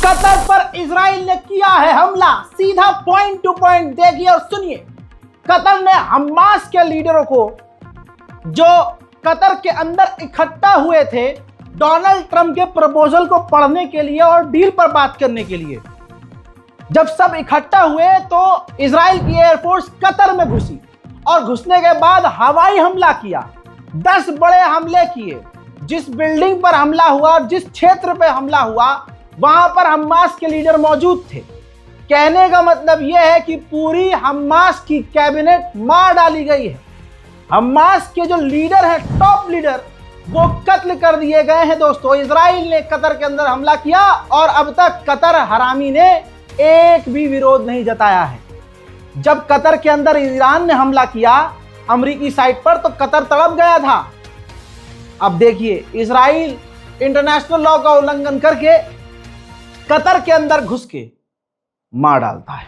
Qatar पर Israel ने किया है हमला। सीधा पॉइंट टू पॉइंट देखिए और सुनिए। कतर ने हमास के लीडरों को, जो कतर के अंदर इकट्ठा हुए थे डोनाल्ड ट्रंप के प्रपोजल को पढ़ने के लिए और डील पर बात करने के लिए, जब सब इकट्ठा हुए तो इजराइल की एयरफोर्स कतर में घुसी और घुसने के बाद हवाई हमला किया। 10 बड़े हमले किए। जिस बिल्डिंग पर हमला हुआ, जिस क्षेत्र पे हमला हुआ, वहां पर हमास के लीडर मौजूद थे। कहने का मतलब यह है कि पूरी हमास की कैबिनेट मार डाली गई है। हमास के जो लीडर हैं, टॉप लीडर, वो कत्ल कर दिए गए हैं। दोस्तों, इजराइल ने कतर के अंदर हमला किया और अब तक कतर हरामी ने एक भी विरोध नहीं जताया है। जब कतर के अंदर ईरान ने हमला किया अमेरिकी साइड पर, तो कतर तड़प गया था। अब देखिए, इजराइल इंटरनेशनल लॉ का उल्लंघन करके कतर के अंदर घुस के मार डालता है।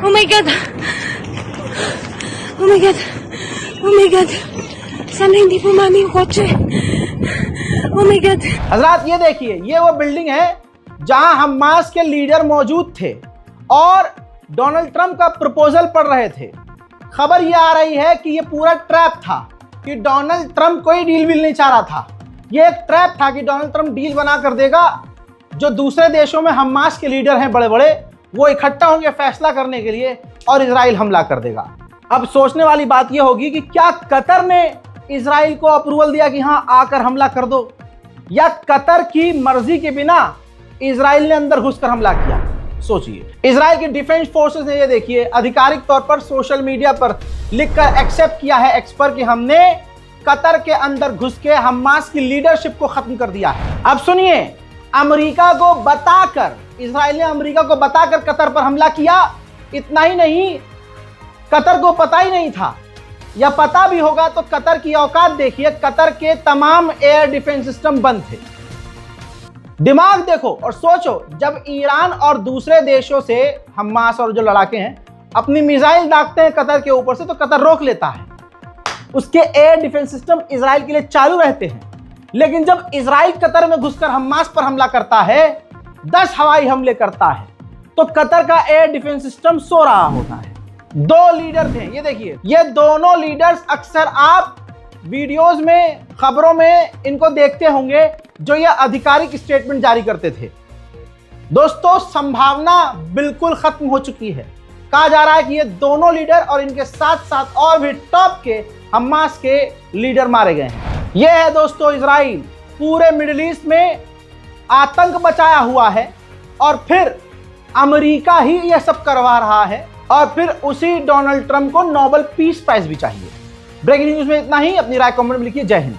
Oh my God! Oh my God! Oh my God! sana hindi pumani yung kotse. Oh my God! हजरात, ये देखिए, ये वो बिल्डिंग है जहां हमास के लीडर मौजूद थे और डोनाल्ड ट्रंप का प्रपोजल पढ़ रहे थे। खबर ये आ रही है कि ये पूरा ट्रैप था, कि डोनाल्ड ट्रंप कोई डील विल नहीं चाह रहा था। ये एक ट्रैप था कि डोनाल्ड ट्रंप डील बना कर देगा। जो दूसरे देशों में हमास के लीडर हैं बड़े बड़े, वो इकट्ठा होंगे फैसला करने के लिए और इजराइल हमला कर देगा। अब सोचने वाली बात यह होगी कि क्या कतर ने इजराइल को अप्रूवल दिया कि हाँ आकर हमला कर दो, या कतर की मर्जी के बिना इजराइल ने अंदर घुसकर हमला किया। सोचिए, इजराइल की डिफेंस फोर्सेस ने, ये देखिए, आधिकारिक तौर पर सोशल मीडिया पर लिखकर एक्सेप्ट किया है एक्स पर कि हमने कतर के अंदर घुस के हमास की लीडरशिप को खत्म कर दिया है। अब सुनिए, अमेरिका को बताकर, इजराइल ने अमेरिका को बताकर कतर पर हमला किया। इतना ही नहीं, कतर को पता ही नहीं था, या पता भी होगा तो कतर की औकात देखिए। कतर के तमाम एयर डिफेंस सिस्टम बंद थे। दिमाग देखो और सोचो, जब ईरान और दूसरे देशों से हमास और जो लड़ाके हैं अपनी मिसाइल दागते हैं कतर के ऊपर से, तो कतर रोक लेता है। उसके एयर डिफेंस सिस्टम इजराइल के लिए चालू रहते हैं। लेकिन जब इजराइल कतर में घुसकर हमास पर हमला करता है, 10 हवाई हमले करता है, तो कतर का एयर डिफेंस सिस्टम सो रहा होता है। 2 लीडर थे, ये देखिए, ये दोनों लीडर्स अक्सर आप वीडियोस में, खबरों में इनको देखते होंगे, जो ये आधिकारिक स्टेटमेंट जारी करते थे। दोस्तों, संभावना बिल्कुल खत्म हो चुकी है। कहा जा रहा है कि ये दोनों लीडर और इनके साथ साथ और भी टॉप के हमास के लीडर मारे गए हैं। यह है दोस्तों इजराइल, पूरे मिडिल ईस्ट में आतंक मचाया हुआ है, और फिर अमेरिका ही यह सब करवा रहा है, और फिर उसी डोनाल्ड ट्रंप को नोबेल पीस प्राइज भी चाहिए। ब्रेकिंग न्यूज में इतना ही। अपनी राय कमेंट में लिखिए। जय हिंद।